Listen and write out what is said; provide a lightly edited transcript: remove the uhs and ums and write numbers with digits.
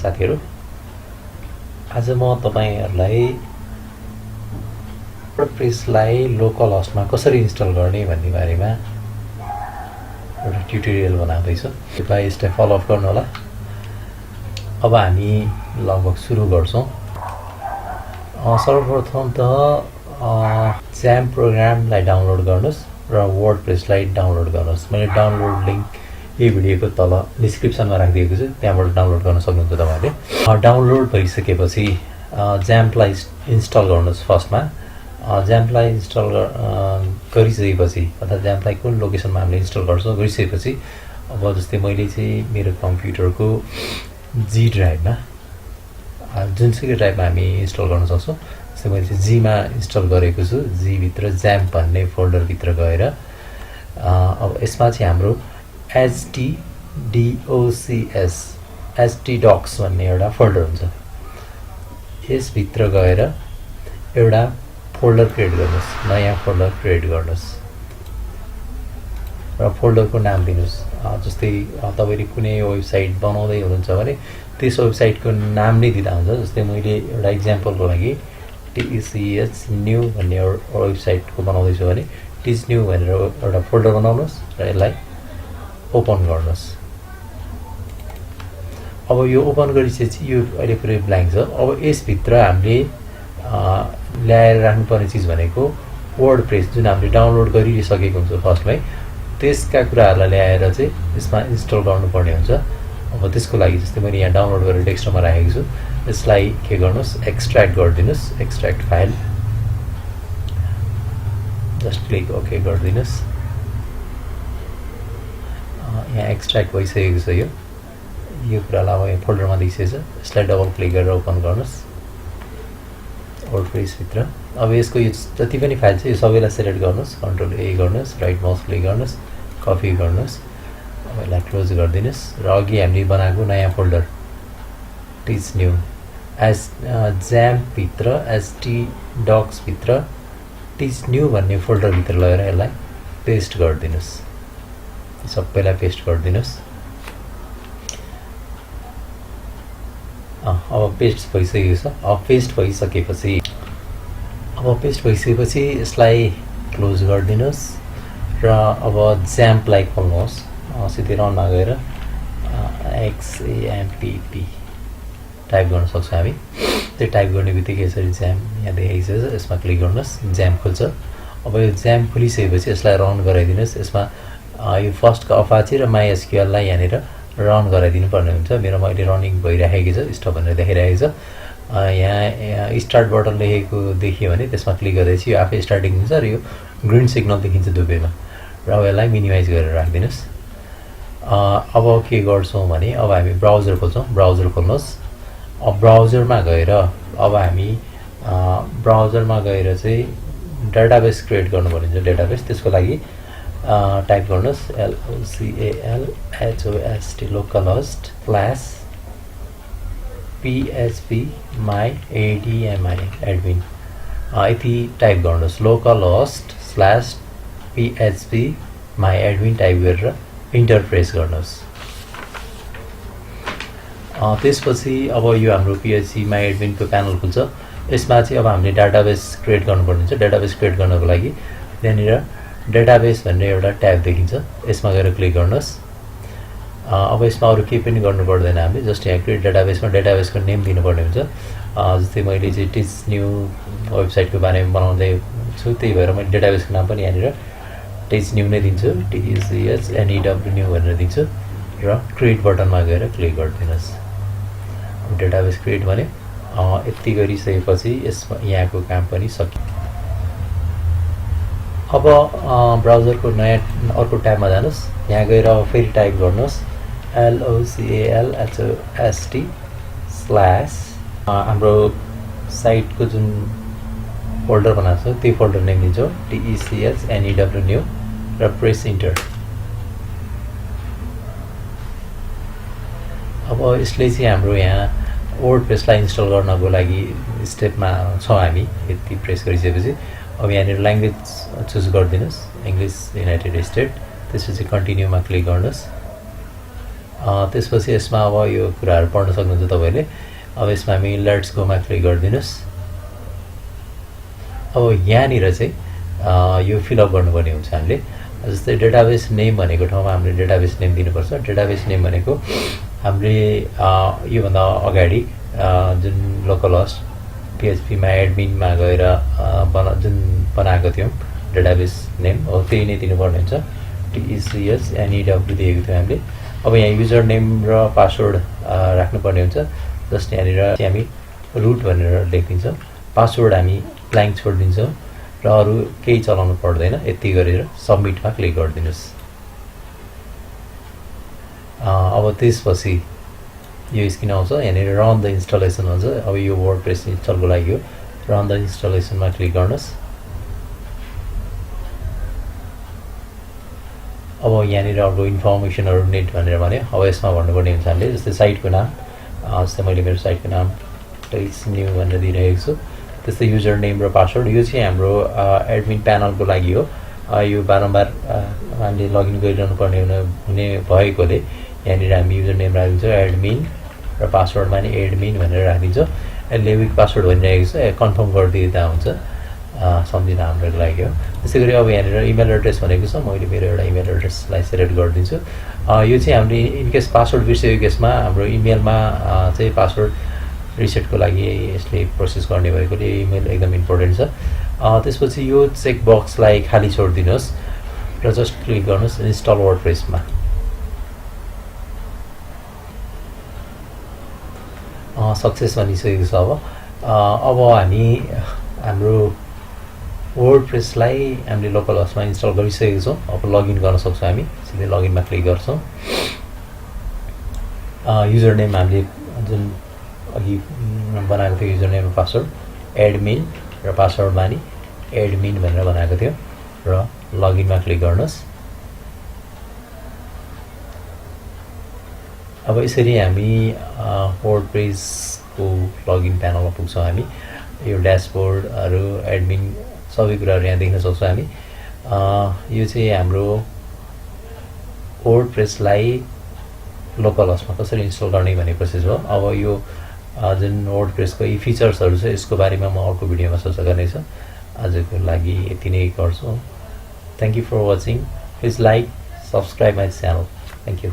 साथीहरु आज म तपाईहरुलाई वर्डप्रेसलाई लोकल होस्टमा कसरी इन्स्टल गर्ने भन्ने बारेमा एउटा ट्युटोरियल बनाउँदै छु कृपया स्टेप फलो अप गर्नु होला अब हामी लगभग सुरु गर्छौं सर्वप्रथम त XAMPP प्रोग्रामलाई डाउनलोड गर्नुस् र वर्डप्रेसलाई डाउनलोड गर्नुस् मैले डाउनलोड लिंक यो भिडियोको तल डिस्क्रिप्सनमा राखिदिएको छु त्यहाँबाट डाउनलोड गर्न सक्नुहुन्छ तपाईहरुले डाउनलोड भइसकेपछि XAMPP लाई इन्स्टल गर्नुस् फर्स्टमा XAMPP लाई इन्स्टल गरिसकेपछि अथवा XAMPP लाई कुन लोकेसनमा हामीले इन्स्टल गर्छौं गरिसकेपछि अब जस्तै मैले चाहिँ मेरो कम्प्युटरको जी ड्राइभमा जुनसुकै ड्राइभमा हामी इन्स्टल गर्न सक्छौं जस्तै मैले चाहिँ जी मा इन्स्टल गरेको छु जी भित्र XAMPP भन्ने फोल्डर भित्र गएर अब यसमा चाहिँ हाम्रो htdocs भन्ने एउटा फोल्डर हुन्छ यस भित्र गएर एउटा फोल्डर क्रिएट गर्नुस् नयाँ फोल्डर क्रिएट गर्नुस् र फोल्डरको नाम दिनुस् जस्तै तपाईले कुनै वेबसाइट बनाउँदै हुनुहुन्छ भने त्यस वेबसाइटको नाम नै दिँदा हुन्छ जस्तै मैले एउटा एक्जाम्पलको लागि TECH न्यू भन्ने वेबसाइटको बनाउँदै छु भने टिच न्यू भनेर एउटा फोल्डर बनाउनुस् र यसलाई ओपन गर्नुस् अब यो ओपन गरिसकेपछि यो अहिले पुरै ब्ल्याङ्क छ अब यस भित्र हामीले ल्याएर राख्नुपर्ने चीज भनेको वर्डप्रेस जुन हामीले डाउनलोड गरिसकेको हुन्छ फर्स्टमै त्यसका कुराहरुलाई ल्याएर चाहिँ यसमा इन्स्टल गर्नुपर्ने हुन्छ अब त्यसको लागि जस्तै मैले यहाँ डाउनलोड गरेर डेस्कटपमा राखेको छु यसलाई के गर्नुस् extract गरिदिनुस् extract file just click okay गरिदिनुस् यहाँ एक्सट्र्याक्ट भइसकेको छ यो कुरालाई अब यहाँ फोल्डरमा देखिसकेछ यसलाई डबल क्लिक गरेर ओपन गर्नुस् वर्डप्रेस भित्र अब यसको यो जति पनि फाइल छ यो सबैलाई सिलेक्ट गर्नुस् कन्ट्रोल ए गर्नुस् राइट माउस क्लिक गर्नुस् कपी गर्नुस् अब यसलाई क्लोज गरिदिनुस् र अघि हामीले बनाएको नयाँ folder teach new age XAMPP भित्र htdocs भित्र टिच न्यू भन्ने फोल्डर भित्र लगेर यसलाई पेस्ट गरिदिनुस् सबैलाई पेस्ट गरिदिनुस् अब पेस्ट भइसकेको छ अब पेस्ट भइसकेपछि यसलाई क्लोज गरिदिनुस् र अब XAMPP लाई खोल्नुहोस् सिधै रनमा गएर XAMPP टाइप गर्न सक्छौं हामी त्यो टाइप गर्ने बित्तिकै यसरी XAMPP यहाँ देखाइसकेछ यसमा क्लिक गर्नुस् XAMPP खुल्छ अब यो XAMPP खुलिसकेपछि यसलाई रन गराइदिनुस् यसमा यो फर्स्टको अपाचे र MySQL लाई यहाँनिर रन गराइदिनु पर्ने हुन्छ मेरो मैले रनिङ भइराखेको छ स्टप भनेर देखाइरहेको छ यहाँ स्टार्ट बटन लेखेको देखियो भने त्यसमा क्लिक गर्दैछु यो आफै स्टार्टिङ हुन्छ र यो ग्रीन सिग्नल देखिन्छ दुबैमा र यसलाई मिनिमाइज गरेर राख्दिनुस् अब के गर्छौं भने अब हामी ब्राउजर खोल्छौं ब्राउजर खोल्नुस् अब ब्राउजरमा गएर अब हामी ब्राउजरमा गएर चाहिँ डेटाबेस क्रिएट गर्नुपर्ने हुन्छ डेटाबेस त्यसको लागि टाइप गर्नुस् localhost localhost /php my admin यति टाइप गर्नुस् localhost /php my admin type गरेर इन्टर प्रेस गर्नुस् त्यसपछि अब यो हाम्रो php my admin को प्यानल खुल्छ यसमा चाहिँ अब हामीले डेटाबेस क्रिएट गर्नुपर्ने हुन्छ डेटाबेस क्रिएट गर्नको लागि त्यहाँनिर डेटाबेस भन्ने एउटा ट्याब देखिन्छ यसमा गएर क्लिक गर्नुस् अब यसमा अरु केही पनि गर्नु पर्दैन हामीले जस्ट यहाँ क्रिएट डेटाबेसमा डेटाबेसको नेम दिनुपर्ने हुन्छ जस्तै मैले चाहिँ टिच न्यू वेबसाइटको बारेमा बनाउँदै छु त्यही भएर मैले डेटाबेसको नाम पनि यहाँनिर टिच न्यू नै दिन्छु TECHNEW भनेर दिन्छु र क्रिएट बटनमा गएर क्लिक गरिदिनुस् डेटाबेस क्रिएट भने यति गरिसकेपछि यसमा यहाँको काम पनि सकियो अब ब्राउजरको नयाँ अर्को ट्याबमा जानुस् यहाँ गएर फेरि टाइप गर्नुस् localhost हाम्रो साइटको जुन फोल्डर बनाएको छ त्यो फोल्डर नेम दिन्छौं TECHNEW र प्रेस इन्टर अब यसले चाहिँ हाम्रो यहाँ वर्डप्रेसलाई इन्स्टल गर्नको लागि स्टेपमा छौं हामी यति प्रेस गरिसकेपछि अब यहाँनिर language choose गरिदिनुस् English United state त्यसपछि कन्टिन्युमा क्लिक गर्नुस् त्यसपछि यसमा अब यो कुराहरू पढ्न सक्नुहुन्छ तपाईले। अब यसमा हामी लेट्स गोमा क्लिक गरिदिनुस्। अब यहाँनिर चाहिँ यो फिलअप गर्नुपर्ने हुन्छ हामीले। जस्तै डेटाबेस नेम भनेको ठाउँमा हामीले डेटाबेस नेम दिनुपर्छ। डेटाबेस नेम भनेको हामीले योभन्दा अगाडि जुन लोकल होस्ट PHP-मा एडमिनमा गएर जुन बनाएको थियौँ डेटाबेस नेम हो त्यही नै दिनुपर्ने हुन्छ। TECSNEW दिएको थियो हामीले। अब यहाँ युजर नेम र पासवर्ड राख्नुपर्ने हुन्छ। जस्ट यहाँनिर हामी रुट भनेर लेखिदिन्छौँ, पासवर्ड हामी ब्ल्याङ्क छोडिदिन्छौँ र अरू केही चलाउनु पर्दैन। यति गरेर सबमिटमा क्लिक गरिदिनुहोस्। अब त्यसपछि यो स्क्रिन आउँछ। यहाँनिर रन द इन्स्टलेसन हुन्छ। अब यो वर्डप्रेस इन्स्टलको लागि हो। रन द इन्स्टलेसनमा क्लिक गर्नुहोस्। अब यहाँनिर अर्को इन्फर्मेसनहरू नेट भनेर भन्यो। अब यसमा भन्नुपर्ने हुन्छ हामीले। जस्तै साइटको नाम, जस्तै मैले मेरो साइटको नाम टेक्स न्यू भनेर दिइरहेको छु। त्यस्तै युजर नेम र पासवर्ड यो चाहिँ हाम्रो एडमिन प्यानलको लागि हो। यो बारम्बार हामीले लगइन गरिरहनु पर्ने हुने भएकोले यहाँनिर हामी युजर नेम राखिदिन्छौँ एडमिन र पासवर्डमा नि एडमिन भनेर राखिदिन्छौँ। यसले विक पासवर्ड भनिरहेको छ, कन्फर्म गरिदिँदा हुन्छ, सम्झिन हाम्रो लागि हो। त्यसै गरी अब यहाँनिर इमेल एड्रेस भनेको छ। मैले मेरो एउटा इमेल एड्रेसलाई सेलेक्ट गरिदिन्छु। यो चाहिँ हामीले इनकेस पासवर्ड बिर्सेको केसमा हाम्रो इमेलमा चाहिँ पासवर्ड रिसेटको लागि यसले प्रोसेस गर्ने भएकोले इमेल एकदम इम्पोर्टेन्ट छ। त्यसपछि यो चेक बक्सलाई खाली छोडिदिनुहोस् र जस्ट क्लिक गर्नुहोस् इन्स्टल वर्डप्रेसमा। सक्सेस भनिसकेको छ। अब हामी हाम्रो वर्डप्रेसलाई हामीले लोकल होस्टमा इन्स्टल गरिसकेको छौँ। अब लगइन गर्न सक्छौँ हामी। सिधै लगइनमा क्लिक गर्छौँ। युजर नेम हामीले जुन अघि बनाएको थियो युजर नेम र पासवर्ड एडमिन र पासवर्डमा नि एडमिन भनेर बनाएको थियो र लगइनमा क्लिक गर्नुहोस्। अब यसरी हामी वर्डप्रेसको लगइन प्यानलमा पुग्छौँ। हामी यो ड्यासबोर्डहरू एडमिन सबै कुराहरू यहाँ देख्न सक्छौँ हामी। यो चाहिँ हाम्रो वर्डप्रेसलाई लोकल होस्टमा कसरी इन्स्टल गर्ने भन्ने प्रोसेस हो। अब यो जुन वर्डप्रेसको यी फिचर्सहरू छ यसको बारेमा म अर्को भिडियोमा चर्चा गर्नेछु। आजको लागि यति नै गर्छु। Thank you for watching. Please like subscribe my channel. Thank you.